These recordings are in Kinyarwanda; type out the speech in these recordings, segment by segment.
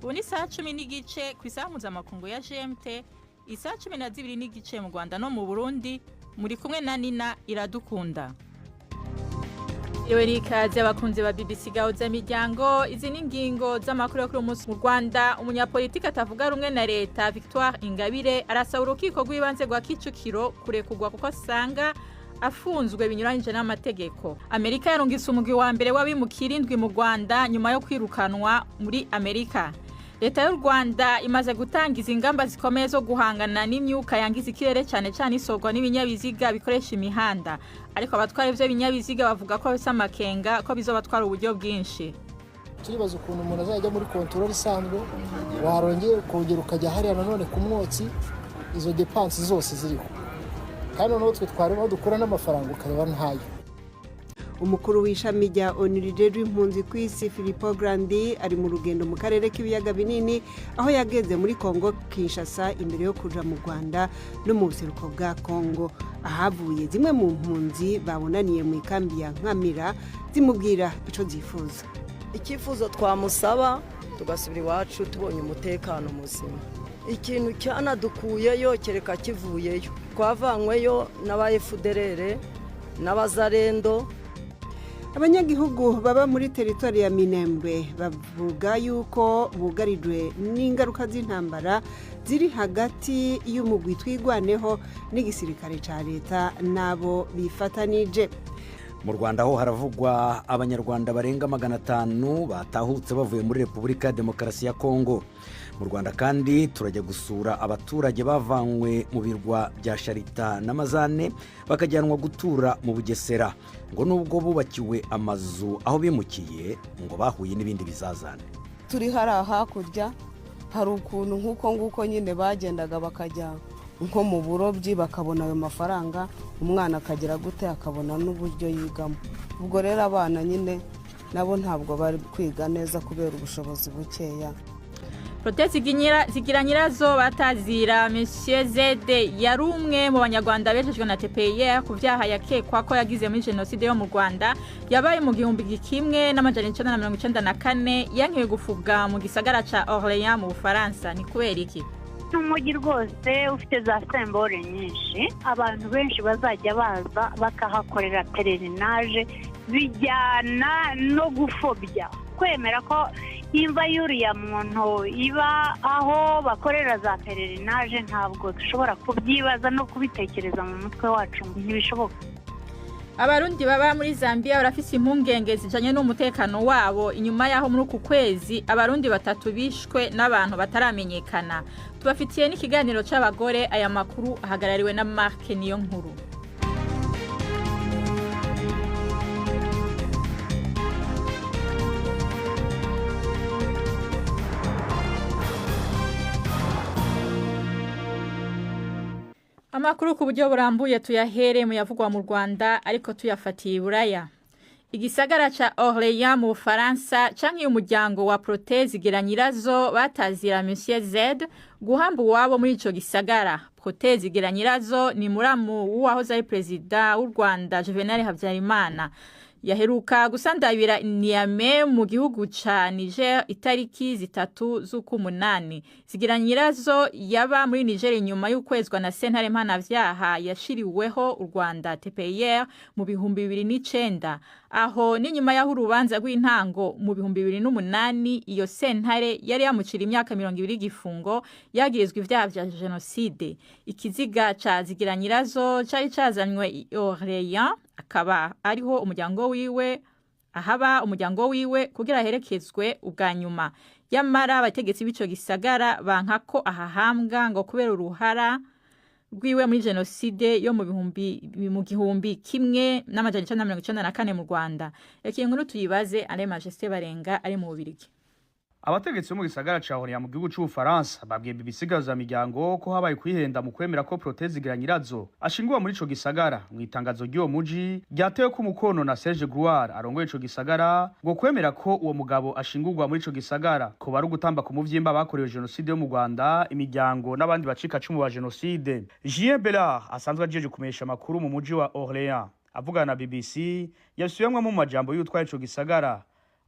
ubu ni saa 10 n'igice ku isaha mpuzamakungu ya GMT, isaha 12 n'igice mu Rwanda no mu Burundi. Muri kumwe na Nina Iradukunda. Ikaze abakunzi ba BBC Gahuza Miryango. Izi ni ingingo z'amakuru yo kuri umunsi mu Rwanda. Umunyapolitiki atavuga rumwe na leta Victoire Ingabire arasaba urukiko rw'ibanze rwa Kicukiro kurekurwa kuko asanga afunzwe binyuranyije n'amategeko. Amerika yarungitse umugwi wa mbere w'abimukira 7 mu Rwanda nyuma yo kwirukanwa muri Amerika. Leta y'u Rwanda imaze gutangiza ingamba zikomeye zo guhangana n'imyuka yangiza ikirere cyane cyane isogwa n'ibinyabiziga bikoresha imihanda. Ariko abatwara ivyo binyabiziga bavuga ko bisa makenga ko bizobatwara uburyo bwinshi. Turibaza ukuntu umuntu azajya muri control isanzwe warongeye kongera ukajya hariya nanone ku mwotsi, izo dépenses zose ziriho. Kandi noneho twe twarimo dukora n'amafaranga ukareba ntayo. Umukuru w'ishami rya ONU rijejwe impunzi ku isi Filippo Grandi ari mu rugendo mu karere k'ibiyaga binini aho yageze muri Kongo Kinshasa imbere yo kuja mu Rwanda no mu buseruko bwa Kongo. Ahavuye zimwe mu mpunzi babonaniye mu ikambi ya Nkamira zimubwira ico zifuza. Ikifuzo twamusaba tugasubira iwacu tubonye umutekano muzima. Ikintu cyanadukuyeyo kereka kivuyeyo. Twavanyweyo n'aba FDLR n'abazarendo. Abanyagihugu baba muri teritori ya Minembwe bavuga yuko bugarijwe n'ingaruka z'intambara ziri hagati y'umugwi twigwaneho n'igisirikare ca leta nabo bifatanije. Mu Rwanda ho haravugwa abanyarwanda barenga 500 batahutse bavuye muri Repubulika ya Demokarasi ya Kongo. Mu Rwanda kandi turajya gusura abaturage bavanywe mu birwa bya Sharita n'Amazane bakajyanwa gutura mu Bugesera ngo nubwo bubakiwe amazu aho bimukiye ngo bahuye n'ibindi bizazane. Turi haraha kurya hari ukuntu nguko nyine bagendaga bakajya nko mu burobyi bakabona ayo mafaranga, umwana akagira gute akabona n'uburyo yigamo. Ubwo rero abana nyine nabo ntabwo bari kwiga neza kubera ubushobozi bukeya. Protezi zigira nyirazo batazira Monsieur Zede yari umwe mu banyarwanda bejejwe na TPR ku byaha yakekwa ko yagize muri genocide yo mu Rwanda yabaye mu 1994 yankiwe gufubwa mu gisagara ca Orléans mu Bufaransa. Ni kubera iki? Umujyi rwose ufite za symbole nyinshi, abantu benshi bazajya baza bakahakorera pelerinage bijyana no gufobya, kwemera ko imva y'uriya muntu iba aho bakorera za pelerinage. Ntabwo dushobora kubyibaza no kubitekereza mu mutwe wacu, ntibishoboka. Abarundi baba muri Zambia barafise impungenge zijanye n'umutekano wabo inyuma yaho muri uku kwezi abarundi 3 bishwe n'abantu bataramenyekana. Tubafitiye n'ikiganiro c'abagore. Aya makuru ahagarariwe na Mark Niyonkuru. Amakuru ku buryo burambuye tuyahere mu yavugwa mu Rwanda ariko tuyafatiye Buraya. Igisagara ca Orléans mu Bufaransa canke umuryango wa Protezi zigira nyirazo batazira Monsieur Z guhamba wabo muri ico gisagara. Protezi zigira nyirazo ni muramu w'uwahoze ari president w'u Rwanda Juvenal Habyarimana. Yaheruka gusandabira Niamey mu gihugu ca Niger itariki 3 z'ukumunani. Zigira nyirazo yaba muri Niger nyuma y'ukwezwa na sentare mpanavyaha yashiriweho u Rwanda TPR mu 2009. Aho ni nyuma yaho urubanza rw'intango mu 2008 iyo sentare yari yamucira imyaka 20 gifungo yagirizwe ivyaha vya genocide. Ikiziga ca Zigira nyirazo cari cazanywe Orléans akaba ariho umuryango wiwe ahaba umuryango wiwe kugira herekezwe ubwa nyuma. Yamara abategetsi b'ico gisagara bankako ahahambwa ngo kubera uruhara rwiwe muri genocide yo mu 1994 mu Rwanda. Yakiye nkuru tuyibaze Alain Majesté Barenga ari mu Bubiligi. Abategetsi bo mu gisagara ca Orléans mu gihugu c'Ubufaransa babwiye BBC Gahuza Miryango ko habaye kwihenda mu kwemera ko Protezi zigira nyirazo ashingwa muri ico gisagara. Mu itangazo ry'uwo muji ryatewe ku mukono na Serge Gloire arongoye ico gisagara ngo kwemera ko uwo mugabo ashingurwa muri ico gisagara ko bari gutamba ku muvyimba bakorewe genocide yo mu Rwanda, imiryango n'abandi bacika cumu ba genocide. Jean Bellard asanzwe ajeje kumesha makuru mu muji wa Orléans avugana na BBC yasubiyamwe mu majambo y'utwaye ico gisagara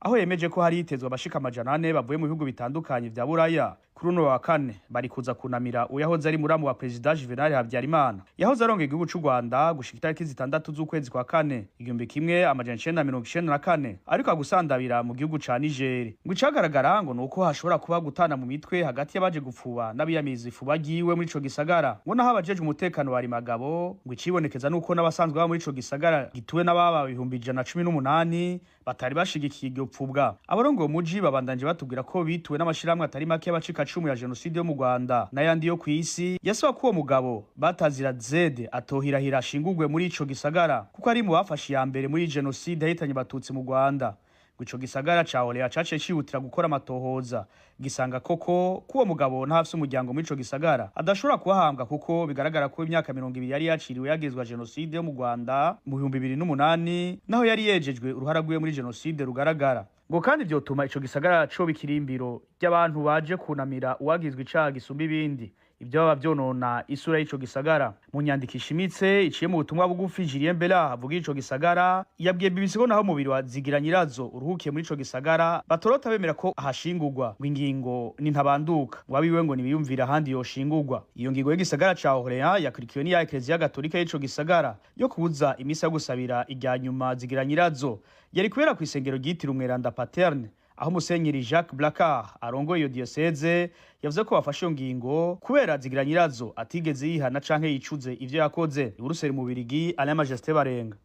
aho yemeje ko hari hitezwe abashika 400 bavuye mu bihugu bitandukanye vya Buraya kuri uno wa kane bari kuza kunamira uyahoze ari muramu wa President Juvenal Habyarimana yahoze arongera igihugu cy'u Rwanda gushika itariki 6 z'ukwezi kwa kane 1994 ariko agusandabira mu gihugu ca Niger. Ngo icagaragara ngo nuko hashobora kuba gutana mu mitwe hagati y'abaje gupfuba n'abiyamiza ifuba giwe muri ico gisagara. Ngo naho abajeje umutekano bari magabo ngo icibonekeza nuko n'abasanzwe ba muri ico gisagara gituwe n'ababa 118 batari bashigikiye iryo pfubwa. Abarongo muji babandanje batubwira ko bituwe n'amashiramwe atari make y'abacika cumu ya jenoside yo mu Rwanda n'ayandi yo kwisi yasaba ko uwo mugabo batazira Zede atohirahira ashingurwe muri ico gisagara kuko ari mu bafashe ya mbere muri jenoside yahitanye batutsi mu Rwanda. Ico gisagara ca Horea cace cihutira gukora amatohoza gisanga koko kuwo mugabo ntafise umuryango muri ico gisagara adashobora kuhahambwa kuko bigaragara ko imyaka 20 yari yaciriwe yagezwa jenoside yo mu Rwanda mu 2008 naho yari yejejwe uruhara rwiwe muri jenoside rugaragara. Ngo kandi vyotuma ico gisagara co bikirimbiro ry'abantu baje kunamira uwagizwe icaha gisumba ibindi ibyo baba vyonona isura y'ico gisagara. Mu nyandiko ishimitse iciye mu butumwa bugufi Julien Bella avuga ico gisagara yabwiye BBC ko naho mubiri wa Zigiranyirazo uruhukiye muri ico gisagara batorota bemera ko ahashingurwa ingingo ni ntabanduka wabiwe ngo nibiyumvira ahandi yoshingurwa. Iyo ngingo y'igisagara ca Horea yakurikiwe n'iya Ecclesia Gatolika y'ico gisagara yo kubuza imisa yo gusabira ijya nyuma Zigiranyirazo yari kubera ku isengero ryitiriwe Umweranda Paterne aho Musenyeri Jacques Blacard arongoye iyo diocese yavuze ko bafashe iyo ngingo kubera Zigiranyirazo atigeze yihana canke yicuze ivyo yakoze. Buruseli mu Birigi Alain Majesté Barenga.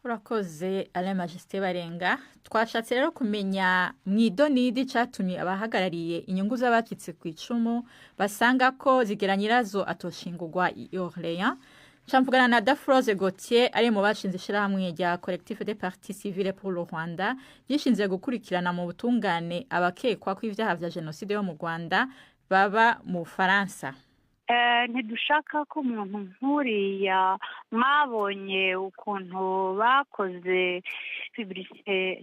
Urakoze Alain Majesté Barenga. Twashatse rero kumenya mwidonidi catumye abahagarariye inyungu z'abacitse ku icumu basanga ko Zigiranyirazo atoshingurwa i Orléans. Champugana na Dafroze Gauthier ari mu bashinze ishirahamwe rya Collectif des Partis Civils pour le Rwanda gishinze gukurikirana mu butungane abakekwa ko ivyaha vya jenoside yo mu Rwanda baba mu Faransa. Ntidushaka ko umuntu nkuriya mwabonye ukuntu bakoze publicité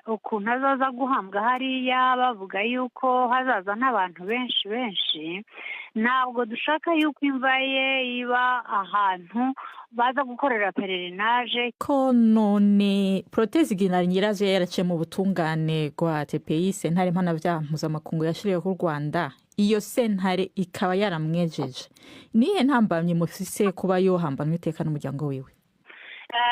ukuntu azaza guhambwa hariya bavuga yuko hazaza n'abantu benshi ntabwo dushaka yuko imva ye iba ahantu baza gukorera pelerinage. Ko none Protais Zigiranyirazo yaraciye mu butungane rwa TPI sentare mpanavyaha mpuzamakungu yashiriyeho u Rwanda, iyo sentare ikaba yaramwejeje. Nihe ntambamye mufise kuba yohambanwa iteka n'umuryango wiwe?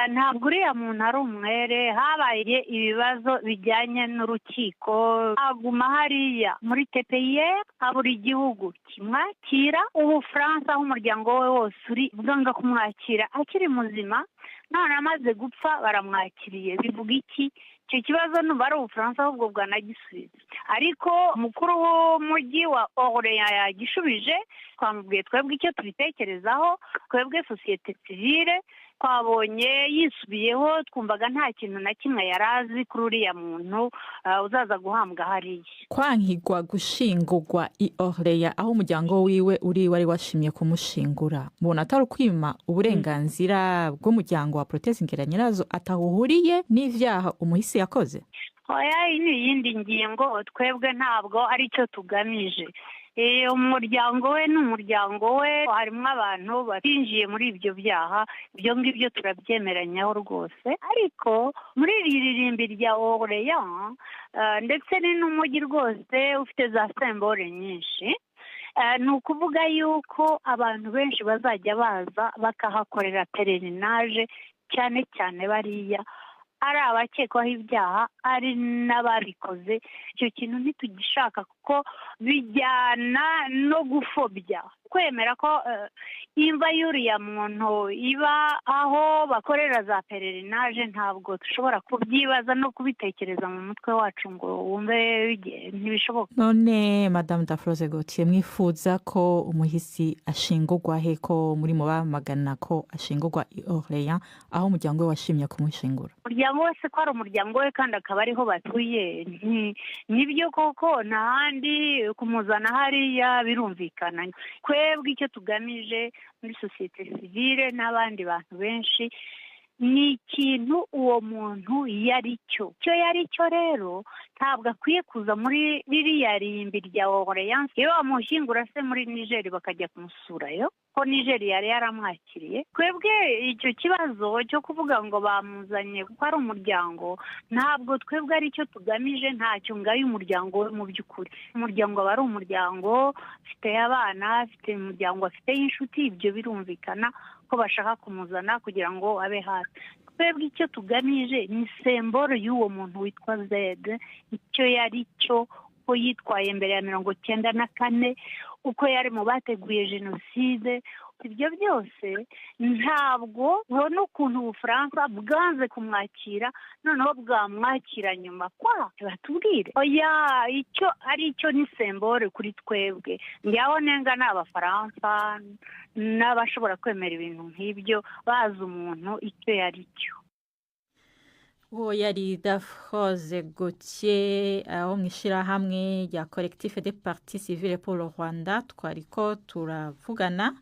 Ntabwo uriya muntu ari umwere, habaye ibibazo bijyanye n'urukiko aguma hariya muri TPI habura igihugu kimwakira. Ubufaransa aho umuryango we wose uri bwanga kumwakira akiri muzima, none amaze gupfa baramwakiriye. Bivuga iki? Icyo kibazo numva ari Ubufaransa ahubwo bwanagisubiza, ariko umukuru w'umujyi wa Orléans yagishubije. Twamubwiye twebwe icyo tubitekerezaho, twebwe sosiyete sivile twabonye yisubiyeho, twumvaga nta kintu na kimwe yarazi kuri uriya muntu uzaza guhambwa hariya. Kwankigwa gushingurwa i Orléans aho umuryango wiwe uri wari washimye kumushingura, mubona atari kwima uburenganzira bw'umuryango wa Protais Zigiranyirazo atahuhuriye n'ivyaha umuhisi yakoze? Oya, iyi ni iyindi ngingo, twebwe ntabwo ari cyo tugamije. Umuryango we n'umuryango we harimo abantu batinjiye muri ibyo byaha, ibyo ngibyo turabyemeranyaho rwose. Ariko muri iri ririmbi rya Orléans ndetse ni n'umujyi rwose ufite za symbole nyinshi, ni ukuvuga yuko abantu benshi bazajya baza bakahakorera pelerinage, cyane cyane bariya ari abakekwaho ibyaha ari n'ababikoze. Icyo kintu ntitugishaka kuko bijyana no gufobya, kwemera ko imva y'uriya muntu iba aho bakorera za pelerinage. Ntabwo dushobora kubyibaza no kubitekereza mu mutwe wacu ngo wumve ntibishoboka. None Madame Dafroze Gauthier, mwifuza ko umuhisi ashingurwa he, ko muri mu bamagana ko ashingurwa i Orléans aho umuryango we washimye kumushingura? Umuryango wese ko ari umuryango we kandi akaba ariho batuye, nibyo koko n'ahandi kumuzana hariya birumvikana. Twebwe icyo tugamije muri sosiyete sivile n'abandi bantu benshi ni ikintu uwo muntu yari cyo yari cyo rero ntabwo akwiye kuza muri ririya rimbi rya Orleans iyo bamushyingura se muri Niger bakajya kumusurayo ko Niger yari yaramwakiriye. Twebwe icyo kibazo cyo kuvuga ngo bamuzanye kuko ari umuryango ntabwo twebwe ari cyo tugamije, ntacyo ngayo umuryango we mu by'ukuri. Umuryango aba ari umuryango afite abana, afite umuryango, afite inshuti, ibyo birumvikana ko bashaka kumuzana kugira ngo abe hafi. Twebwe icyo tugamije ni semboro y'uwo muntu witwa Zed, icyo yari cyo ko yitwaye mbere ya 1994, uko yari mu bateguye jenoside. Ibyo byose ntabwo ubona ukuntu Ubufaransa bwanze kumwakira noneho bwamwakira nyuma kwa batubwire oya icyo ari cyo ni sembore kuri twebwe. Ndiyaho nenga n'Abafaransa n'abashobora kwemera ibintu nk'ibyo bazi umuntu icyo yari cyo. uwo yari Dafroze Gauthier aho mu ishyirahamwe rya Collectif des Partis Civils pour le Rwanda. Twariko turavugana,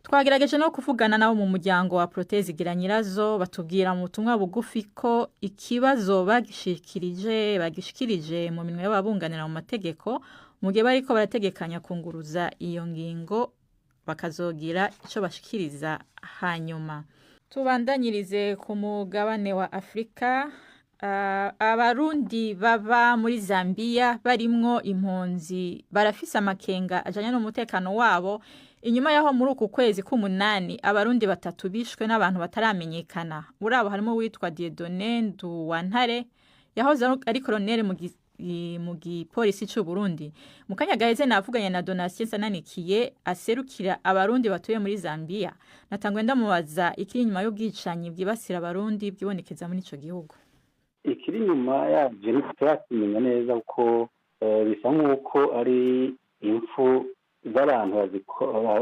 twagerageje no kuvugana nabo mu muryango wa Proteze Giranyirazo, batubwira mu butumwa bugufi ko ikibazo bagishikirije mu minwe y'ababunganira mu mategeko mu gihe bariko barategekanya kunguruza iyo ngingo bakazogira icyo bashikiriza hanyuma. Tubandanyirize ku mugabane wa Afrika. Abarundi baba muri Zambia barimwo impunzi barafise amakenga ajanye n'umutekano wabo inyuma yaho muri uku kwezi k'umunani abarundi 3 bishwe n'abantu bataramenyekana. Muri abo harimo witwa Dieudonné Nduwantare yahoze ari colonel mu gipolisi cy'u Burundi. Mu kanya gaheze navuganye na Donatien Sananikiye aserukira abarundi batuye muri Zambia. Natangwe ndamubaza ikiri inyuma y'ubwicanyi bwibasira abarundi byibonekeza muri ico gihugu. Ikiri nyuma yavyo ntiturakimenya neza kuko bisa nk'uko ari impfu z'abantu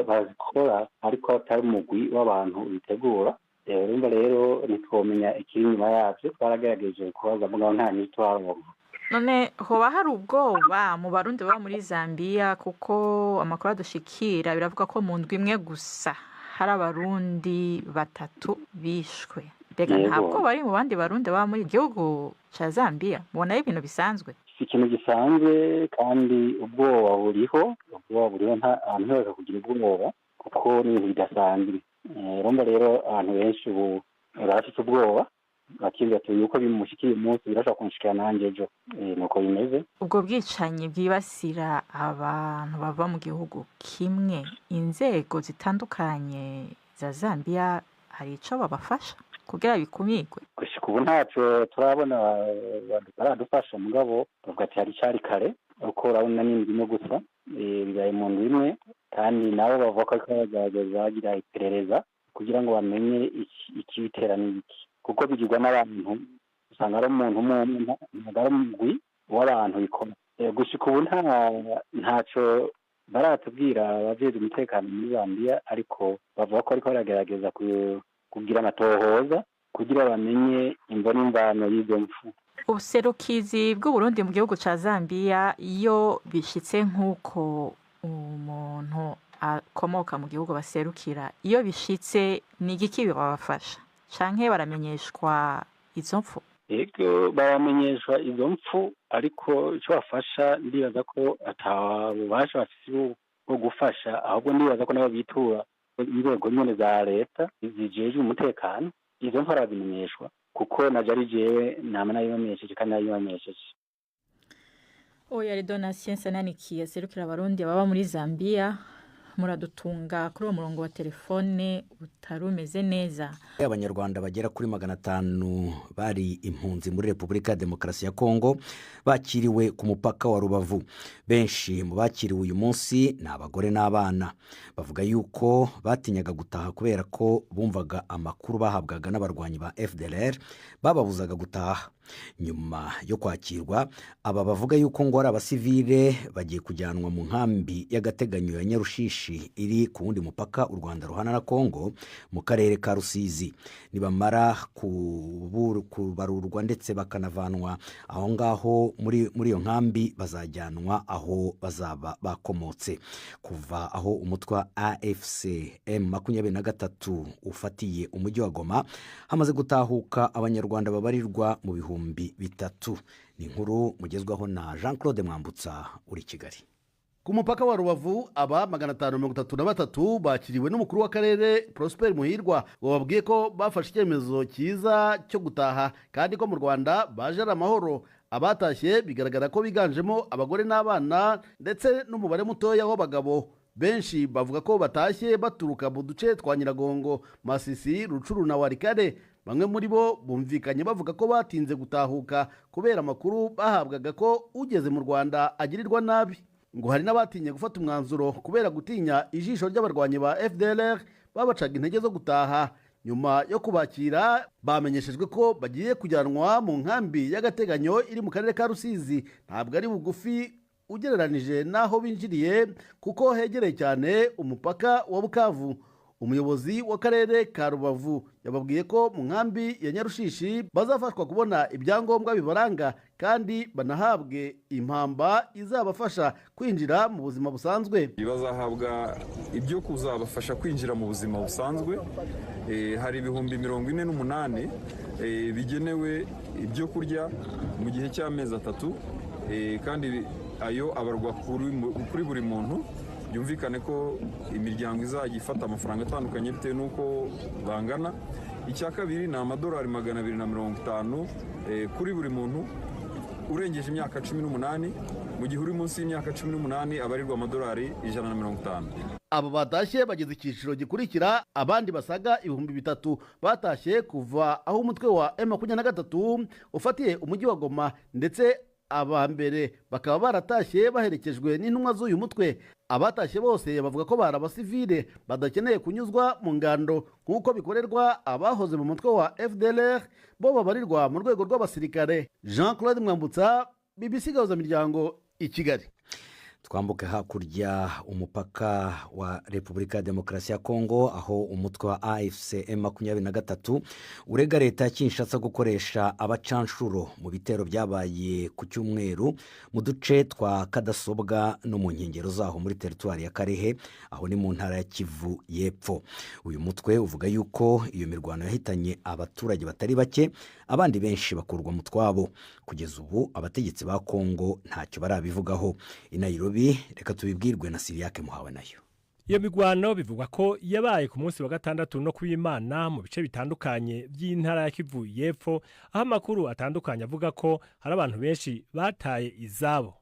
bazikora ariko atari umugwi w'abantu bitegura. Urumva rero ntitwomenya ikiri nyuma yavyo, twaragerageje kubaza mugabo nta nyito twaronka. None hoba hari ubwoba mu barundi baba muri Zambia kuko amakuru adushikira biravuga ko mu ndwi imwe gusa hari abarundi 3 bishwe. Mbega ntabwo bari mu bandi barundi baba muri igihugu ca Zambia? Mubona ibintu bisanzwe? Si ikintu gisanzwe kandi ubwoba buriho nta ahantu hose kugira ubwoba kuko ni ibintu bidasanzwe. Urumva rero abantu benshi ubu barafite ubwoba bakimva yuko bimushikiye umunsi birashobora kunshikira nanjye ejo. Nuko bimeze. Ubwo bwicanyi bwibasira abantu bava mu gihugu kimwe, inzego zitandukanye za Zambia hari ico babafasha kugira bikumirwe? Gushika ubu ntacyo turabona baradufasha, mugabo bavuga ati hari cyari kare uko urabona n'indimo gusa bibaye mu ndwi imwe, kandi nabo bavuga ko bagerageza bagira iperereza kugira ngo bamenye ikibitera n'iki, kuko bigirwa n'abantu usanga ari umuntu umwe ari umugwi w'abantu bikora. Gushika ubu ntacyo baratubwira abajejwe umutekano muri Zambia, ariko bavuga ko ariko baragerageza kugira amatohoza kugira bamenye imvo n'imvano y'izo mpfu. Ubuserukizi bw'Uburundi mu gihugu ca Zambia iyo bishitse nk'uko umuntu akomoka mu gihugu baserukira, iyo bishitse ni igiki babafasha canke baramenyeshwa izo mpfu? Yego baramenyeshwa izo mpfu, ariko icyo bafasha ndibaza ko atabubasha bafise bwo gufasha, ahubwo ndibaza ko nabo bitura inzego nyene za leta zijejwe umutekano. Izo mpfu arabimenyeshwa kuko naje ari jewe nama nabibamenyesheje kandi nabibamenyesheje. Oya Donatien Sananikiye aserukira abarundi baba muri Zambia. Muradutunga kuri uwo murongo wa telefone utarumeze neza. Abanyarwanda bagera kuri 500 bari impunzi muri Repubulika ya Demokarasi ya Kongo bakiriwe ku mupaka wa Rubavu. Benshi mu bakiriwe uyu munsi ni abagore n'abana. Bavuga yuko batinyaga gutaha kubera ko bumvaga amakuru bahabwaga n'abarwanyi ba FDLR bababuzaga gutaha. nyuma yo kwakirwa aba bavuga yuko ngo ari abasivile bagiye kujyanwa mu nkambi y'agateganyo ya Nyarushishi iri ku wundi mupaka u Rwanda ruhana na Kongo mu karere ka Rusizi. Nibamara kubarurwa ndetse bakanavanwa aho ngaho muri iyo nkambi bazajyanwa aho bazaba bakomotse. Kuva aho umutwe wa AFC M23 ufatiye umujyi wa Goma hamaze gutahuka abanyarwanda babarirwa mu bihumbi 3. Ni inkuru mugezwaho na Jean Claude Mwambutsa uri Kigali. Ku mupaka wa Rubavu aba 533 bakiriwe n'umukuru w'akarere Prosper Muhirwa wababwiye ko bafashe icyemezo cyiza cyo gutaha kandi ko mu Rwanda baje ari amahoro. Abatashye bigaragara ko biganjemo abagore n'abana ndetse n'umubare mutoya w'abagabo. Benshi bavuga ko batashye baturuka mu duce twa Nyiragongo, Masisi, Rucuru na Warikare. Bamwe muri bo bumvikanye bavuga ko batinze gutahuka kubera amakuru bahabwaga ko ugeze mu Rwanda agirirwa nabi. Ngo hari n'abatinye gufata umwanzuro kubera gutinya ijisho ry'abarwanyi ba FDLR babacaga intege zo gutaha. Nyuma yo kubakira bamenyeshejwe ko bagiye kujyanwa mu nkambi y'agateganyo iri mu karere ka Rusizi. Ntabwo ari bugufi ugereranije naho binjiriye kuko hegereye cyane umupaka wa Bukavu. Umuyobozi w'akarere ka Rubavu yababwiye ko mu nkambi ya Nyarushishi bazafashwa kubona ibyangombwa bibaranga kandi banahabwe impamba izabafasha kwinjira mu buzima busanzwe. Bazahabwa ibyo kuzabafasha kwinjira mu buzima busanzwe. Hari ibihumbi 48 bigenewe ibyo kurya mu gihe cy'amezi 3 kandi ayo abarwa kuri buri muntu. Byumvikane ko imiryango izajya ifata amafaranga atandukanye bitewe n'uko bangana. Icya kabiri ni amadolari 250 kuri buri muntu urengeje imyaka 18. Mu gihe uri munsi y'imyaka 18 abarirwa amadolari 150. Aba batashye bageze icyiciro gikurikira. Abandi basaga 3,000 batashye kuva aho umutwe wa M23 ufatiye umujyi wa Goma ndetse aba mbere bakaba baratashye baherekejwe n'intumwa z'uyu mutwe. Abatashye bose bavuga ko bari abasivile badakeneye kunyuzwa mu ngando nk'uko bikorerwa abahoze mu mutwe wa FDLR bo babarirwa mu rwego rw'abasirikare. Jean Claude Mwambutsa, BBC Gahuzamiryango i Kigali. Twambuke hakurya umupaka wa Repubulika ya Demokarasi ya Kongo aho umutwe wa AFC M23 urega leta ya Kinshasa gukoresha abacanshuro mu bitero byabaye ku cyumweru mu duce twa Kadasobwa no mu nkengero zaho muri teritwari ya Karehe aho ni mu ntara ya Kivu y'Epfo. Uyu mutwe uvuga yuko iyo mirwano yahitanye abaturage batari bake, abandi benshi bakurwa mu twabo. Kugeza ubu abategetsi ba Kongo ntacyo barabivugaho. Nairobi, reka tubibwirwe na Siriake Muhawe nayo. Iyo migwano bivugwa ko yabaye ku munsi wa gatandatu no kw'Imana mu bice bitandukanye by'intara ya Kivu y'Epfo, aho amakuru atandukanye avuga ko hari abantu benshi bataye izabo.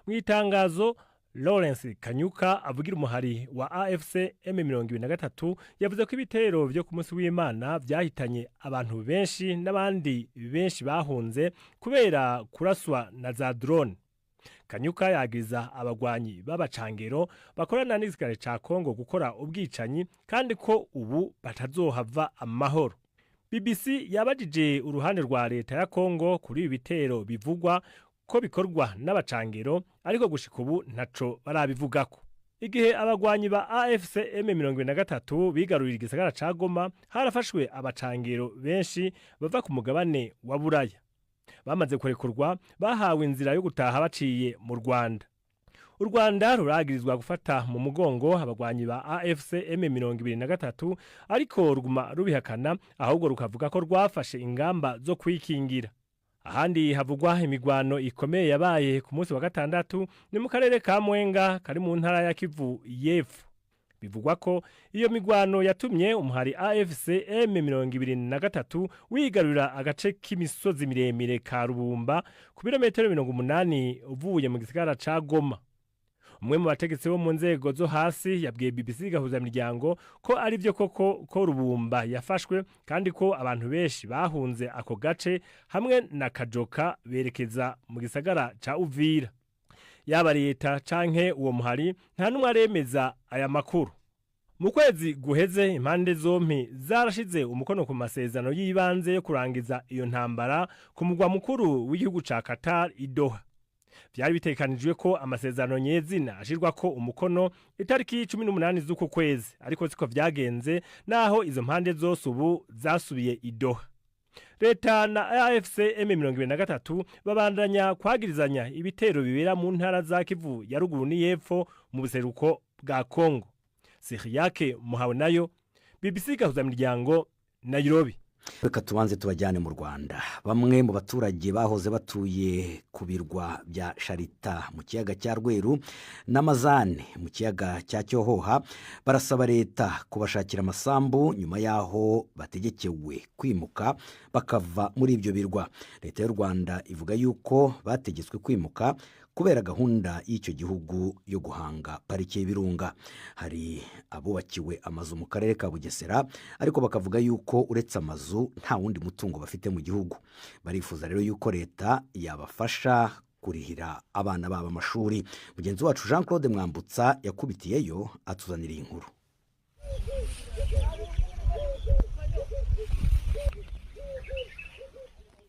Mu itangazo Lawrence Kanyuka avugira umuhari wa AFC M23 yavuze ko ibitero byo ku munsi w'Imana byahitanye abantu benshi n'abandi benshi bahunze kubera kuraswa na za drone. Kanyuka yagiza abagwanyi b'abacangero bakorana n'igisirikare ca Kongo gukora ubwicanyi kandi ko ubu batazohava amahoro. BBC yabajije uruhande rwa leta ya Kongo kuri ibi bitero bivugwa ko bikorwa n'abacangero ariko gushika ubu ntaco barabivugako. Igihe abagwanyi ba AFC M23 bigarurira igisagara ca Goma, harafashwe abacangero benshi bava ku mugabane wa Buraya. Bamaze kurekurwa bahawe inzira yo gutaha baciye mu Rwanda. U Rwanda ruragirizwa gufata mu mugongo abagwanyi ba AFC M23 ariko ruguma rubihakana, ahubwo rukavuga ko rwafashe ingamba zo kwikingira. Ahandi havugwa imigwano ikomeye yabaye ku munsi wa gatandatu ni mu karere ka Mwenga kari mu ntara ya Kivu y'Epfo. Bivugwa ko iyo migwano yatumye umuhari AFC M23 wigarurira agace k'imisozi miremire ka Rubumba ku birometero 80 uvuye mu gisagara ca Goma. Umwe mu bategetsi bo mu nzego zo hasi yabwiye BBC Gahuzamiryango ko ari byo koko ko Rubumba yafashwe kandi ko abantu benshi bahunze ako gace hamwe na Kajoka berekeza mu gisagara ca Uvira. Yaba leta canke uwo muhari nta numwe aremeza aya makuru. mu kwezi guheze impande zompi zarashize umukono ku masezerano y'ibanze yo kurangiza iyo ntambara ku mugwa mukuru w'igihugu ca Qatar i Doha. Byari bitekanijwe ko amasezerano nyezina ashirwa ko umukono itariki 18 z'uko kwezi, ariko siko vyagenze naho izo mpande zose ubu zasubiye i Doha. Leta na AFC M23 babandanya kwagirizanya ibitero bibera mu ntara za Kivu ya ruguru ni yepfo mu buseruko bwa Kongo. Siriyake Muhabonayo, BBC Gahuzamiryango, Nairobi. Reka tubanze tubajyane mu Rwanda. Bamwe mu baturage bahoze batuye ku birwa bya Sharita mu kiyaga cya Rweru n'Amazane mu kiyaga cya Cyohoha barasaba leta kubashakira amasambu nyuma yaho bategekewe kwimuka bakava muri ibyo birwa. Leta y'u Rwanda ivuga yuko bategetswe kwimuka kubera gahunda y'icyo gihugu yo guhanga parike y'ibirunga. Hari abubakiwe amazu mu karere ka Bugesera, ariko bakavuga yuko uretse amazu nta wundi mutungo bafite mu gihugu. Barifuza rero yuko leta yabafasha kurihira abana babo amashuri. Mugenzi wacu Jean Claude Mwambutsa yakubitiyeyo atuzanira inkuru.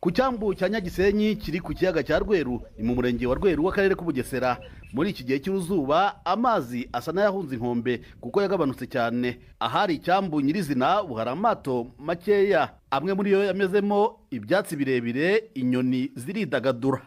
Ku cyambu cya Nyagisenyi kiri ku kiyaga cya Rweru ni mu murenge wa Rweru w'akarere k'Ubugesera. Muri iki gihe cy'uruzuba amazi asa n'ayahunze inkombe kuko yagabanutse cyane. Ahari icyambu nyirizina buhari amato makeya, amwe muri yo yamezemo ibyatsi birebire, inyoni ziridagadura.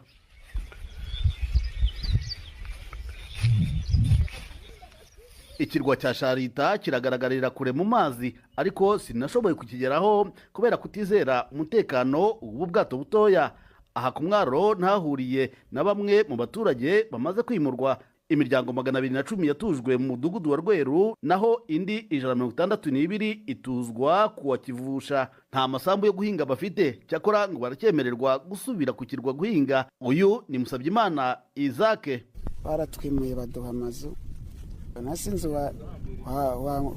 Ikirwa cya Sharita kiragaragarira kure mu mazi, ariko sinashoboye kukigeraho kubera kutizera umutekano ubu bwato butoya. Aha ku mwaro ntahuriye na bamwe mu baturage bamaze kwimurwa. Imiryango 210 yatujwe mu mudugudu wa Rweru, naho indi 162 ituzwa kuwa Kivusha. Nta masambu yo guhinga bafite, cyakora ngo baracyemererwa gusubira ku kirwa guhinga. Uyu ni Musabyimana Isaac. Baratwimuye baduha amazu, nasinze wa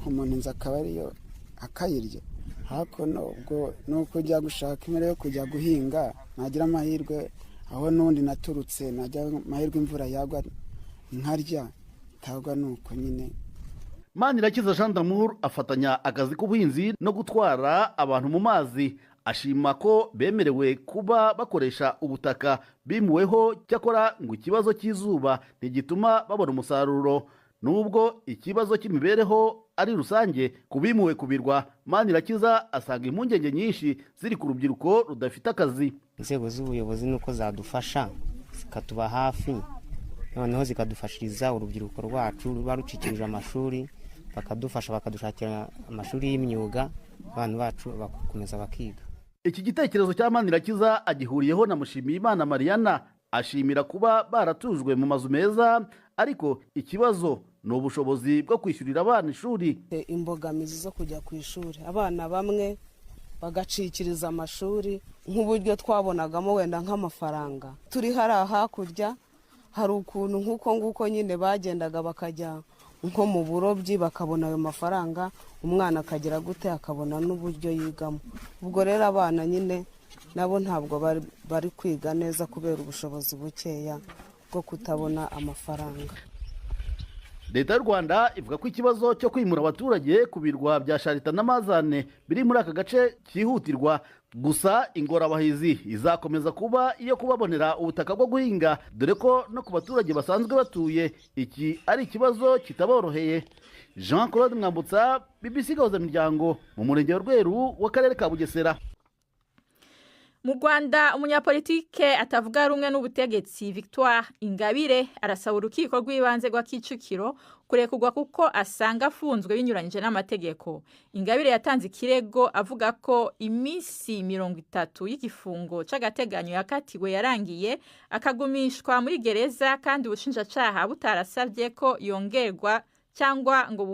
umuntu nza akaba ariyo akayirya. Hakuno ubwo nuko ujya gushaka imere yo kujya guhinga, nagira amahirwe aho nundi naturutse, najya amahirwe imvura yagwa nkarya, tagwa nuko nyine. Manirakiza Jean d'Amour afatanya akazi k'ubuhinzi no gutwara abantu mu mazi. Ashima ko bemerewe kuba bakoresha ubutaka bimuweho, cyakora ngo ikibazo cy'izuba ntigituma babona umusaruro. Nubwo ikibazo cy'imibereho ari rusange kubimuwe kubirwa, Manirakiza asanga impungenge nyinshi ziri ku rubyiruko rudafite akazi. Inzego z'ubuyobozi nuko zadufasha zikatuba hafi, noneho zikadufashiriza urubyiruko rwacu ruba rucikirije amashuri, bakadufasha bakadushakira amashuri y'imyuga, abantu bacu bakomeza bakiga. Iki gitekerezo cya Manirakiza agihuriyeho na Mushimiyimana Mariana. Ashimira kuba baratujwe mu mazu meza, ariko ikibazo ni ubushobozi bwo kwishyurira abana ishuri. Imbogamizi zo kujya ku ishuri, abana bamwe bagacikiriza amashuri nk'uburyo twabonagamo wenda nk'amafaranga. Turi hari hakurya hari ukuntu nk'uko nguko nyine bagendaga bakajya nko mu burobyi bakabona ayo mafaranga, umwana akagira gute akabona n'uburyo yigamo. Ubwo rero abana nyine nabo ntabwo bari kwiga neza kubera ubushobozi bukeya bwo kutabona amafaranga. Leta y'u Rwanda ivuga ko ikibazo cyo kwimura abaturage ku birwa bya Sharita n'Amazane biri muri aka gace cyihutirwa. Gusa ingorabahizi izakomeza kuba iyo kubabonera ubutaka bwo guhinga, dore ko no ku baturage basanzwe batuye iki ari ikibazo kitaboroheye. Jean Claude Mwambutsa, BBC Gahuzamiryango, mu murenge wa Rweru w'akarere ka Bugesera. Mu Rwanda umunyapolitike atavuga rumwe n'ubutegetsi Victoire Ingabire arasaba urukiko rw'ibanze rwa Kicukiro kurekurwa kuko asanga afunzwe binyuranyije n'amategeko. Ingabire yatanze ikirego avuga ko iminsi 30 y'igifungo c'agateganyo yakatiwe yarangiye, akagumishwa muri gereza kandi ubushinjacaha butarasabye ko yongerwa cyangwa ngo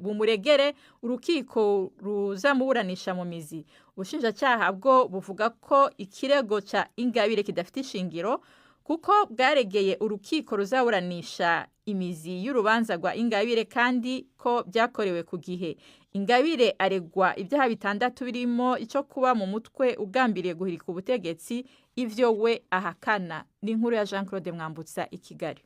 bumuregere urukiko ruzamuburanisha mu mizi. Ubushinjacaha bwo buvuga ko ikirego ca Ingabire kidafite ishingiro kuko bwaregeye urukiko ruzaburanisha imizi y'urubanza rwa Ingabire kandi ko byakorewe ku gihe. Ingabire aregwa ibyaha 6 birimo ico kuba mu mutwe ugambiriye guhirika ubutegetsi, ivyo we ahakana. Ni inkuru ya Jean Claude Mwambutsa i Kigali.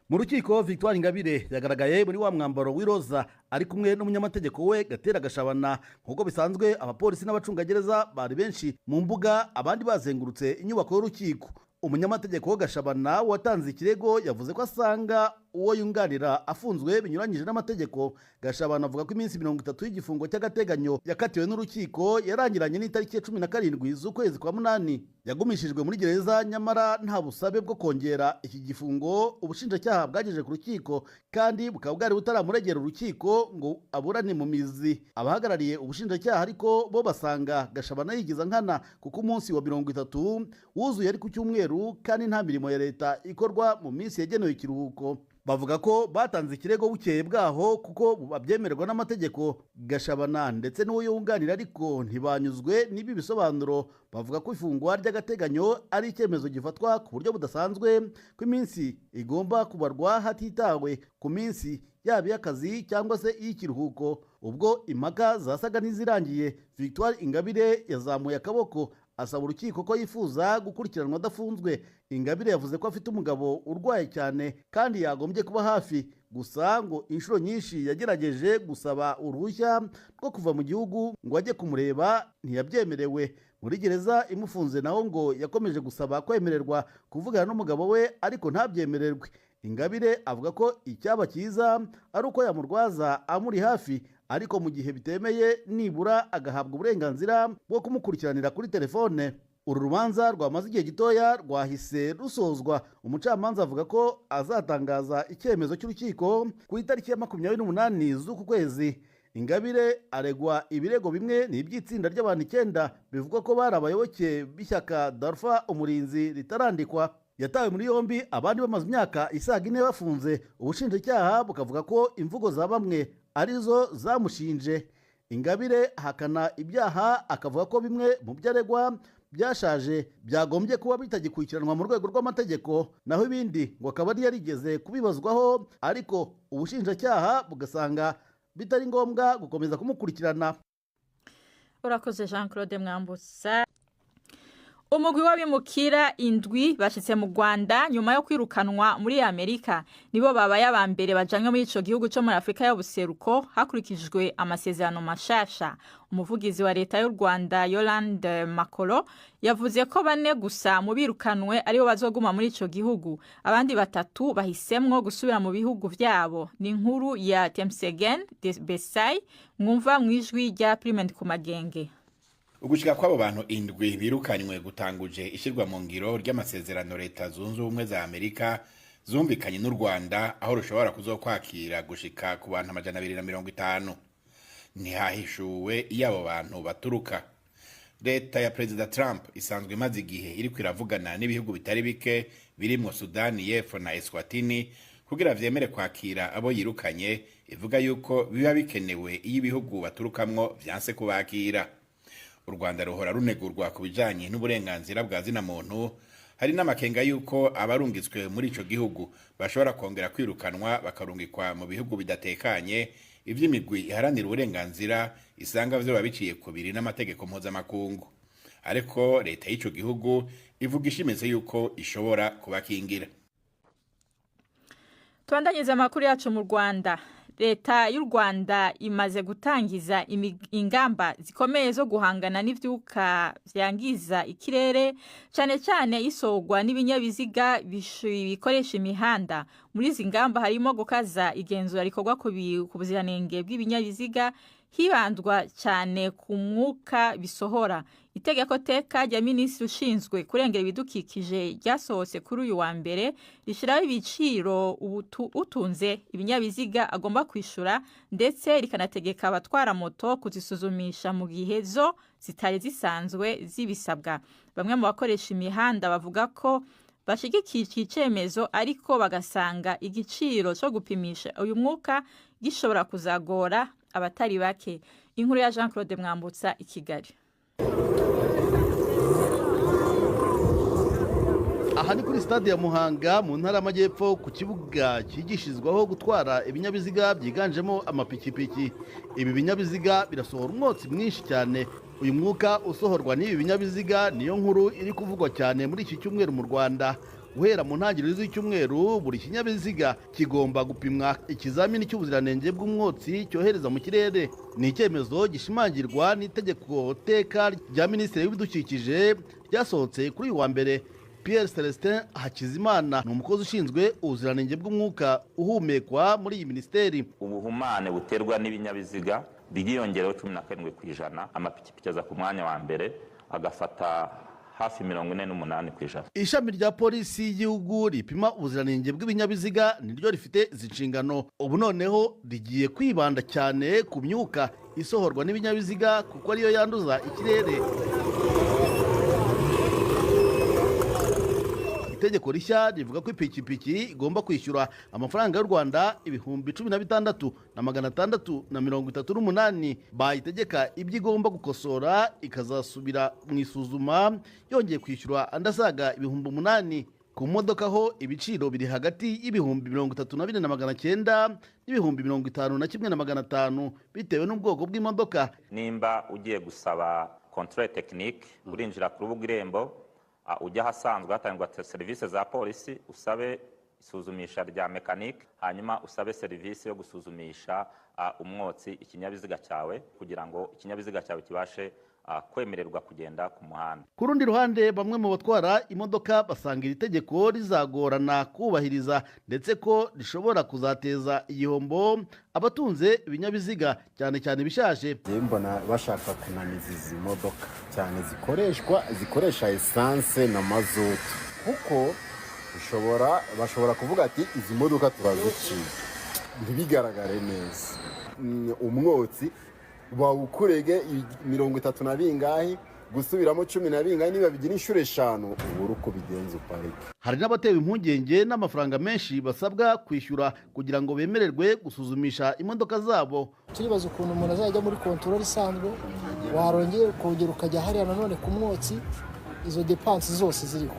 mu rukiko Victoire Ingabire yagaragaye muri wa mwambaro w'iroza ari kumwe n'umunyamategeko we Gatera Gashabana. Nk'uko bisanzwe abapolisi n'abacungagereza bari benshi mu mbuga, abandi bazengurutse inyubako y'urukiko. Umunyamategeko Gashabana watanze ikirego yavuze ko asanga uwo yunganira afunzwe binyuranyije n'amategeko. Gashabana avuga ko iminsi 30 y'igifungo cy'agateganyo yakatiwe n'urukiko yarangiranye n'itariki ya 17 z'ukwezi kwa munani. Yagumishijwe muri gereza nyamara nta busabe bwo kongera iki gifungo ubushinjacyaha bwagejeje ku rukiko, kandi bukaba bwari butaramuregera urukiko ngo aburane mu mizi. Abahagarariye ubushinjacyaha ariko bo basanga Gashabana yigiza nkana kuko umunsi wa 30 wuzuye ari ku cyumweru kandi nta mirimo ya leta ikorwa mu minsi yagenewe ikiruhuko. Bavuga ko batanze ikirego bukeye bwaho kuko babyemererwa n'amategeko. Gashabana ndetse n'uwo yunganira ariko ntibanyuzwe n'ibi bisobanuro. Bavuga ko ifungwa ry'agateganyo ari icyemezo gifatwa ku buryo budasanzwe, ko iminsi igomba kubarwa hatitawe ku minsi yaba y'akazi cyangwa se iy'ikiruhuko. Ubwo impaka zasaga n'izirangiye, Victoire Ingabire yazamuye akaboko asaba urukiko ko yifuza gukurikiranwa adafunzwe. Ingabire yavuze ko afite umugabo urwaye cyane kandi yagombye kuba hafi, gusa ngo inshuro nyinshi yagerageje gusaba uruhushya rwo kuva mu gihugu ngo ajye kumureba ntiyabyemerewe. Muri gereza imufunze naho ngo yakomeje gusaba kwemererwa kuvugana n'umugabo we ariko ntabyemererwe. Ingabire avuga ko icyaba cyiza ari uko yamurwaza amuri hafi, ariko mu gihe bitemeye nibura agahabwa uburenganzira bwo kumukurikiranira kuri telefone. Uru rubanza rwamaze igihe gitoya rwahise rusozwa. Umucamanza avuga ko azatangaza icyemezo cy'urukiko ku itariki ya 28 z'uku kwezi. Ingabire aregwa ibirego bimwe n'iby'itsinda ry'abantu 9 bivugwa ko bari abayoboke b'ishyaka Darfa Umurinzi ritarandikwa. Yatawe muri yombi, abandi bamaze imyaka isaga 4 bafunze. Ubushinjacyaha bukavuga ko imvugo za bamwe arizo zamushinje. Ingabire hakana ibyaha, akavuga ko bimwe mu byaregwa byashaje byagombye kuba bitagikurikiranwa mu rwego rw'amategeko, naho ibindi ngo akaba yarigeze kubibazwaho ariko ubushinjacyaha bugasanga bitari ngombwa gukomeza kumukurikirana. Urakoze Jean Claude Mwambutsa. Umugwi w'abimukira indwi bashitse mu Rwanda nyuma yo kwirukanwa muri Amerika. Nibo babaye abambere bajanywe muri ico gihugu cyo muri Afrika y'ubuseruko hakurikijwe amasezerano mashasha. Umuvugizi wa leta y'u Rwanda Yolande Makolo yavuze ko 4 gusa mu birukanwe aribo bazoguma muri ico gihugu. Abandi 3 bahisemwo gusubira mu bihugu vyabo. Ni inkuru ya Temsegen Besai mwumva mwijwi rya Priment ku Magenge. Ugushika kw'abo bantu indwi birukanywe gutanguje ishirwa mu ngiro ry'amasezerano leta zunze ubumwe za Amerika zumvikanye n'u Rwanda, aho rushobora kuzokwakira gushika ku bantu 250. Ntihahishuwe iyo abo bantu baturuka. Leta ya Perezida Trump isanzwe imaze igihe iri kwiravugana n'ibihugu bitari bike birimo Sudani y'Epfo na Eswatini kugira vyemere kwakira abo yirukanye. Ivuga yuko biba bikenewe iyo ibihugu baturukamwo vyanse kubakira. U Rwanda ruhora runegurwa ku bijanye n'uburenganzira bwa zina muntu. Hari n'amakenga yuko abarungitswe muri ico gihugu bashobora kongera kwirukanwa bakarungikwa mu bihugu bidatekanye, ivy'imigwi iharanira uburenganzira isanga vyo babiciye kubiri n'amategeko mpuzamakungu. Ariko leta y'ico gihugu ivuga ishimeze yuko ishobora kubakingira. Tuandanyeze amakuru yacu mu Rwanda. Leta y'u Rwanda imaze gutangiza ingamba zikomeye zo guhangana n'ivyuka vyangiza ikirere, cyane cyane isogwa n'ibinyabiziga bikoresha imihanda. Muri izi ngamba harimo gukaza igenzura rikorwa ku buziranenge bw'ibinyabiziga, hibandwa cyane ku mwuka bisohora. Itegeko teka rya minisitiri ushinzwe kurengera ibidukikije ryasohotse kuri uyu wa mbere rishiraho ibiciro utunze ibinyabiziga agomba kwishura, ndetse rikanategeka abatwara moto kuzisuzumisha mu gihe zo zitari zisanzwe zibisabwa. Bamwe mu bakoresha imihanda bavuga ko bashigikiye iki cyemezo, ariko bagasanga igiciro cyo gupimisha uyu mwuka gishobora kuzagora abatari bake. Inkuru ya Jean Claude Mwambutsa i Kigali. Aha ni kuri stade ya Muhanga mu ntara y'Amajyepfo ku kibuga cyigishirizwaho gutwara ibinyabiziga byiganjemo amapikipiki. Ibi binyabiziga birasohora umwotsi mwinshi cyane. Uyu mwuka usohorwa n'ibi binyabiziga niyo nkuru iri kuvugwa cyane muri iki cyumweru mu Rwanda. guhera mu ntangiriro z'icyumweru buri kinyabiziga kigomba gupimwa ikizamini cy'ubuziranenge bw'umwotsi cyohereza mu kirere. Ni icyemezo gishimangirwa n'itegeko teka rya Minisitiri w'Ibidukikije ryasohotse kuri uyu wa mbere. Pierre Celestin Hakizimana ni umukozi ushinzwe ubuziranenge bw'umwuka uhumekwa muri iyi minisiteri. Ubuhumane buterwa n'ibinyabiziga bwiyongereho 17%, amapikipiki aza ku mwanya wa mbere agafata hafi 48%. Ishami rya polisi y'igihugu ripima ubuziranenge bw'ibinyabiziga niryo rifite izi nshingano. Ubu noneho rigiye kwibanda cyane ku myuka isohorwa n'ibinyabiziga kuko ariyo yanduza ikirere. Itegeko rishya rivuga ko ipikipiki igomba kwishyura amafaranga y'u Rwanda ibihumbi 16,638 bayitegeka ibyo igomba gukosora ikazasubira mu isuzuma yongeye kwishyura andasaga ibihumbi 8 ku modoka ho ibiciro biri hagati y'ibihumbi 32,900 n'ibihumbi 51,500 bitewe n'ubwoko bw'imodoka. Nimba ugiye gusaba controle technique urinjira ku rubuga Irembo, ujya hasanzwe hatangwa serivisi za polisi, usabe isuzumisha rya mekanike, hanyuma usabe serivisi yo gusuzumisha umwotsi ikinyabiziga cyawe kugira ngo ikinyabiziga cyawe kibashe kwemererwa kugenda ku muhanda. Ku rundi ruhande, bamwe mu batwara imodoka basanga iri tegeko rizagorana kubahiriza ndetse ko rishobora kuzateza igihombo abatunze ibinyabiziga cyane cyane bishaje. Mbona bashaka kunaniza izi modoka cyane zikoresha essence na mazutu, kuko bashobora kuvuga ati izi modoka turaziciye ntibigaragare neza, umwotsi bawukurege 30 na bingahe gusubiramo 10 na bingahe, niba bigira inshuro 5 ubu uko bigenza uparike. Hari n'abatewe impungenge n'amafaranga menshi basabwa kwishyura kugira ngo bemererwe gusuzumisha imodoka zabo. Turibaza ukuntu umuntu azajya muri control isanzwe warongeye kongera ukajya hariya nanone ku mwotsi, izo dépenses zose ziriho.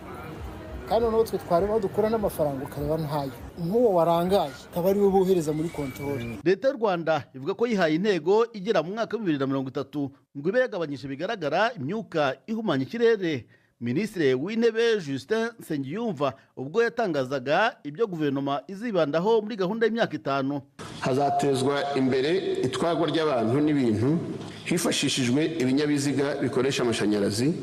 Kandi noneho twe twareba dukura n'amafaranga ukareba ntayo, nk'uwo warangaye akaba ari we bohereza muri control. Leta y'u Rwanda ivuga ko yihaye intego igera mu mwaka wa 2030 ngo ibe yagabanyije bigaragara imyuka ihumanya ikirere. Minisitiri w'Intebe Justin Nsengiyumva ubwo yatangazaga ibyo guverinoma izibandaho muri gahunda y'imyaka 5, hazatezwa imbere itwarwa ry'abantu n'ibintu hifashishijwe ibinyabiziga bikoresha amashanyarazi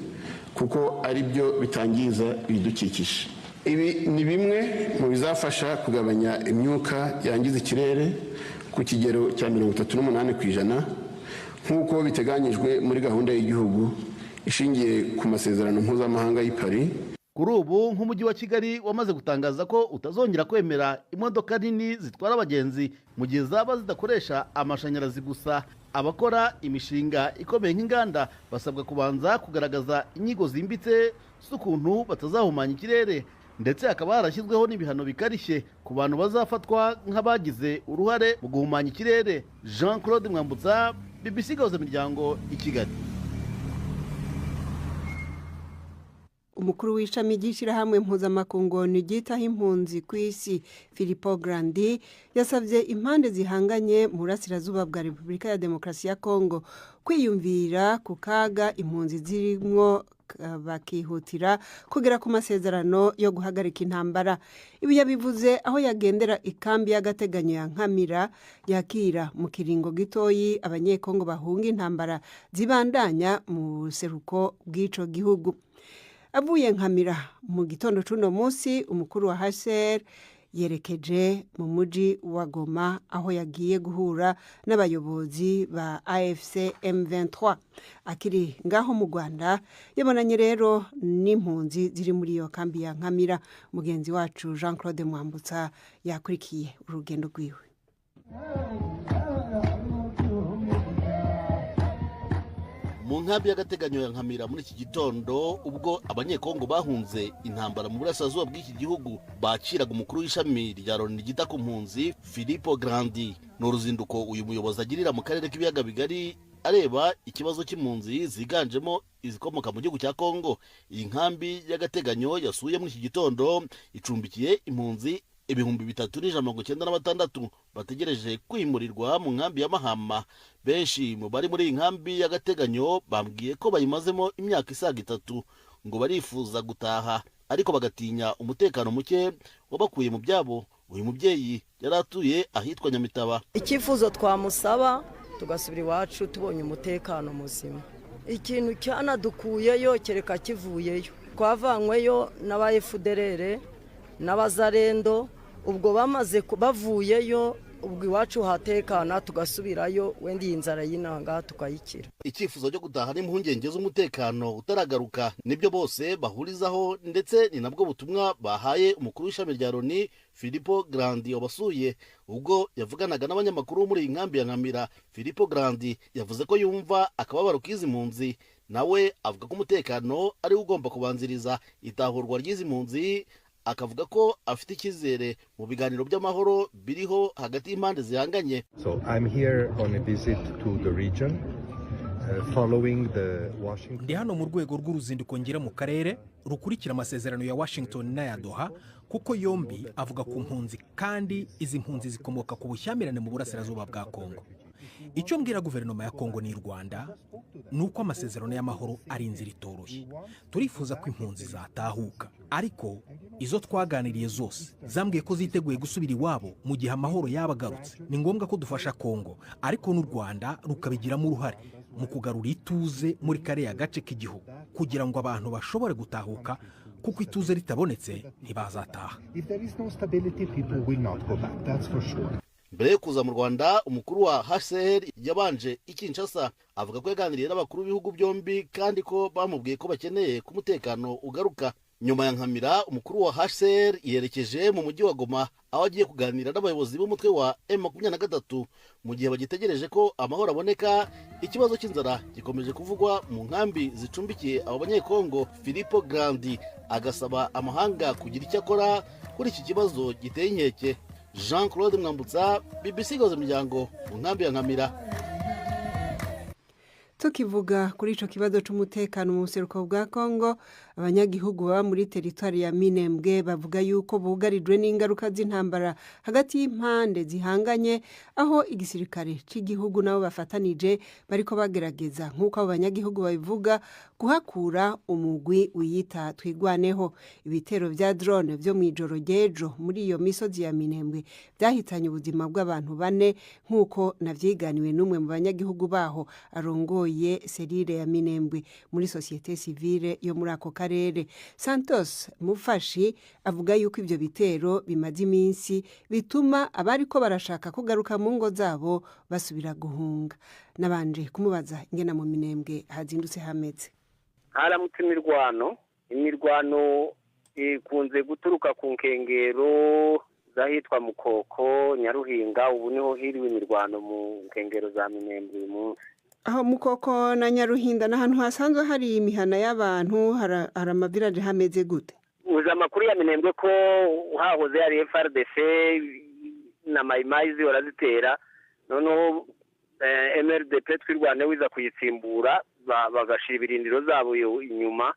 kuko ari byo bitangiza ibidukikije. Ibi ni bimwe mu bizafasha kugabanya imyuka yangiza ikirere ku kigero cya 38% nk'uko biteganyijwe muri gahunda y'igihugu ishingiye ku masezerano mpuzamahanga y'i Paris. Kuri ubu nk'umujyi wa Kigali wamaze gutangaza ko utazongera kwemera imodoka nini zitwara abagenzi mu gihe zaba zidakoresha amashanyarazi gusa. Abakora imishinga ikomeye nk'inganda basabwa kubanza kugaragaza inyigo zimbitse z'ukuntu batazahumanya ikirere, ndetse hakaba harashyizweho n'ibihano bikarishye ku bantu bazafatwa nk'abagize uruhare mu guhumanya ikirere. Jean Claude Mwambutsa, BBC Gahuza Miryango, i Kigali. Umukuru w'ishami ry'ishyirahamwe mpuzamakungu ryitaho impunzi ku isi Filippo Grandi yasabye impande zihanganye mu burasirazuba bwa Repubulika ya Demokarasi ya Kongo kwiyumvira ku kaga impunzi zirimo bakihutira kugera ku masezerano yo guhagarika intambara. Ibi yabivuze aho yagendera ikambi y'agateganyo ya Nkamira yakira mu kiringo gitoyi abanyekongo bahunga intambara zibandanya mu seruko bw'ico gihugu. Avuye Nkamira mu gitondo c'uno munsi, umukuru wa HCR yerekeje mu muji wa Goma aho yagiye guhura n'abayobozi ba AFC M23. Akiri ngaho mu Rwanda yabonanye rero n'impunzi ziri muri iyo kambi ya Nkamira. Mugenzi wacu Jean Claude Mwambutsa yakurikiye urugendo rwiwe. Mu nkambi y'agateganyo ya Nkamira muri iki gitondo, ubwo abanyekongo bahunze intambara mu burasirazuba bw'iki gihugu bakiraga umukuru w'ishami rya Loni ryita ku mpunzi Filippo Grandi. Ni uruzinduko uyu muyobozi agirira mu karere k'ibiyaga bigari areba ikibazo cy'impunzi ziganjemo izikomoka mu gihugu cya Kongo. Iyi nkambi y'agateganyo yasuye muri iki gitondo icumbikiye impunzi 3,396 bategereje kwimurirwa mu nkambi ya Mahama. Benshi mu bari muri iyi nkambi y'agateganyo bambwiye ko bayimazemo imyaka isaga 3 ngo barifuza gutaha, ariko bagatinya umutekano muke wabakuye mu byabo. Uyu mubyeyi yari atuye ahitwa Nyamitaba. Icyifuzo twamusaba tugasubira iwacu tubonye umutekano muzima. Ikintu cyanadukuyeyo kereka kivuyeyo, twavanyweyo n'aba FDLR n'abazarendo, ubwo bamaze bavuyeyo ubwo iwacu hatekana tugasubirayo, wenda iyi nzara y'inanga tukayikira. Icyifuzo cyo gutaha n'impungenge z'umutekano utaragaruka nibyo bose bahurizaho, ndetse ni nabwo butumwa bahaye umukuru w'ishami rya Loni Filippo Grandi wabasuye ubwo yavuganaga n'abanyamakuru muri iyi nkambi ya Nkamira. Filippo Grandi yavuze ko yumva akababaro k'izi mpunzi, nawe avuga ko umutekano ari ugomba kubanziriza itahurwa ry'izi mpunzi, akavuga ko afite icyizere mu biganiro by'amahoro biriho hagati y'impande zihanganye. So I'm here on a visit to the region following the Washington. Ndi hano mu rwego rw'uruzinduko ngira mu karere rukurikira amasezerano ya Washington n'aya Doha, kuko yombi avuga ku mpunzi kandi izi mpunzi zikomoka ku bushyamirane mu burasirazuba bwa Kongo. Icyo mbwira guverinoma ya Kongo n'u Rwanda nuko amasezerano y'amahoro ari inzira itoroshye. Turifuza ko impunzi zatahuka, ariko izo twaganiriye zose zambwiye ko ziteguye gusubira iwabo mu gihe amahoro yabagarutse. Ni ngombwa ko dufasha Kongo, ariko n'u Rwanda rukabigiramo uruhare mu kugarura ituze muri kariya gace k'igihugu kugira ngo abantu bashobore gutahuka, kuko ituze ritabonetse ntibazataha. If there is no stability, people will not go back, that's for sure. Mbere yo kuza mu Rwanda, umukuru wa HCR yabanje i Kinshasa, avuga ko yaganiriye n'abakuru b'ibihugu byombi kandi ko bamubwiye ko bakeneye ko umutekano ugaruka. Nyuma ya Nkamira, umukuru wa HCR yerekeje mu mujyi wa Goma, aho agiye kuganira n'abayobozi b'umutwe wa M23 mu gihe bagitegereje ko amahoro aboneka. Ikibazo cy'inzara gikomeje kuvugwa mu nkambi zicumbikiye abo banyekongo. Filippo Grandi agasaba amahanga kugira icyo akora kuri iki kibazo giteye inkeke. Jean-Claude Mwambutsa, BBC Gahuza Miryango, mu nkambi ya Nkamira. Tukivuga kuri ico kibazo c'umutekano mu buseruko bwa Kongo, abanyagihugu baba muri teritwari ya Minembwe bavuga yuko bugarijwe n'ingaruka z'intambara hagati y'impande zihanganye, aho igisirikare cy'igihugu nabo bafatanije bariko bagerageza nk'uko abo banyagihugu babivuga kuhakura umugwi wiyita Twigwaneho. Ibitero vya drone vyo mwijoro ryejo muri iyo misozi ya Minembwe byahitanye ubuzima bw'abantu 4 nk'uko navyiganiwe n'umwe mu banyagihugu baho arongoye serire ya Minembwe muri societe civile yo muri ako karere. Santos Mufashi avuga yuko ivyo bitero bimaze iminsi bituma abariko barashaka kugaruka mu ngo zabo basubira guhunga. Nabanje kumubaza ingena mu Minembwe hazindutse hameze. Haramutse imirwano ikunze guturuka ku nkengero zahitwa Mukoko, Nyaruhinga. Ubu niho hiriwe imirwano mu nkengero za Minembwe uyu munsi. Aho Mukoko na Nyaruhinda n'ahantu hasanzwe hari imihana y'abantu, hari amavirage hameze gute? Uza amakuru ya Minembwe ko hahoze hari FRDC na Mayimayi zihorazitera, noneho MRDP twirwane wiza kuyitsimbura bagashira ibirindiro zabo inyuma,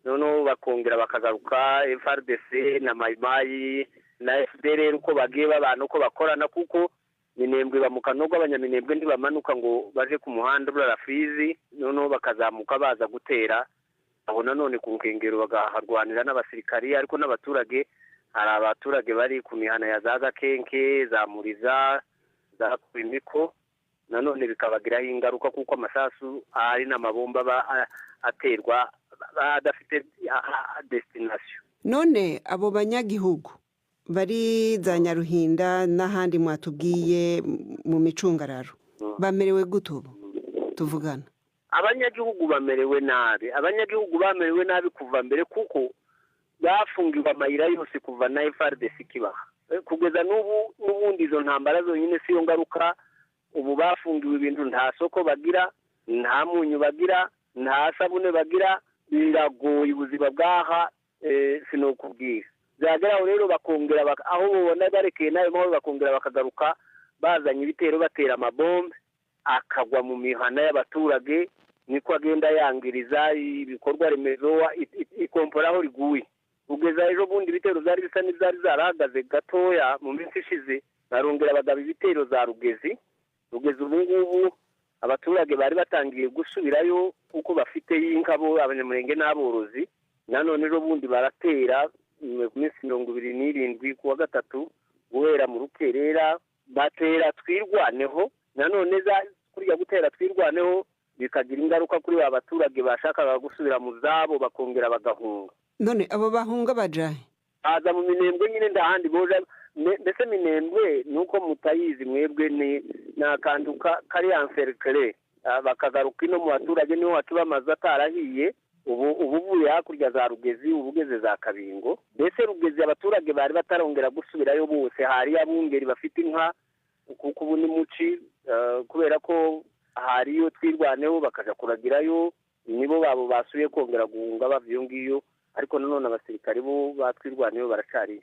noneho bakongera bakagaruka FRDC na Mayimayi na FDLR uko bagiye babana uko bakorana, kuko Minembwe bamukanogo abanyaminembwe ntibamanuka ngo baje ku muhanda urara Fizi, noneho bakazamuka baza gutera aho nanone ku nkengero bagaharwanira n'abasirikari, ariko n'abaturage hari abaturage bari ku mihana ya za Gakenke, za Muriza, za Kwimiko, nanone bikabagiraho ingaruka kuko amasasu ari n'amabomba aterwa adafite destination. None abo banyagihugu bari za Nyaruhinda n'ahandi mwatubwiye mu micungararo bamerewe gutubu tuvugana? Abanyagihugu bamerewe nabi, bamerewe nabi kuva mbere kuko bafungiwe amayira yose kuva na FRDC kibaha kugeza n'ubundi izo ntambara zonyine siyo ngaruka. Ubu bafungiwe ibintu, nta soko bagira, nta munyu bagira, nta sabune bagira, biragoye ubuzima bwaha sinokubwira. Byageraho rero bakongera aho bubona barekeye nayo mahoro bakongera bakagaruka bazanye ibitero batera amabombe akagwa mu mihana y'abaturage, niko agenda yangiriza ibikorwa remezo ikomporaho riguye. Ugeza ejo bundi ibitero zari bisa n'izari zarahagaze gatoya mu minsi ishize, barongera bagaba ibitero za Rugezi ubu ngubu abaturage bari batangiye gusubirayo kuko bafite y'inka bo abanyamurenge n'aborozi, nanone ejo bundi baratera ku minsi 27 kuwa gatatu guhera mu rukerera batera twirwaneho, nanone kuriya gutera twirwaneho bikagira ingaruka kuri ba baturage bashakaga gusubira mu zabo bakongera bagahunga. None abo bahunga bajahe aza mu Minembwe nyine ndahandi boja, mbese Minembwe nuko mutayizi mwebwe ni nakantu kari encercler, bakagaruka ino mu baturage niho wacu bamaze atarahiye. ubu uvuye hakurya za Rugezi ubugeze za Kabingo, mbese Rugezi abaturage bari batarongera gusubirayo bose, hari abungeri bafite inka kuko ubu ni muci, kubera ko hariyo twirwaneho bakaja kuragirayo, nibo babo basuye kongera guhunga bava iyo ngiyo, ariko nanone abasirikare bo batwirwaneho baracariyo.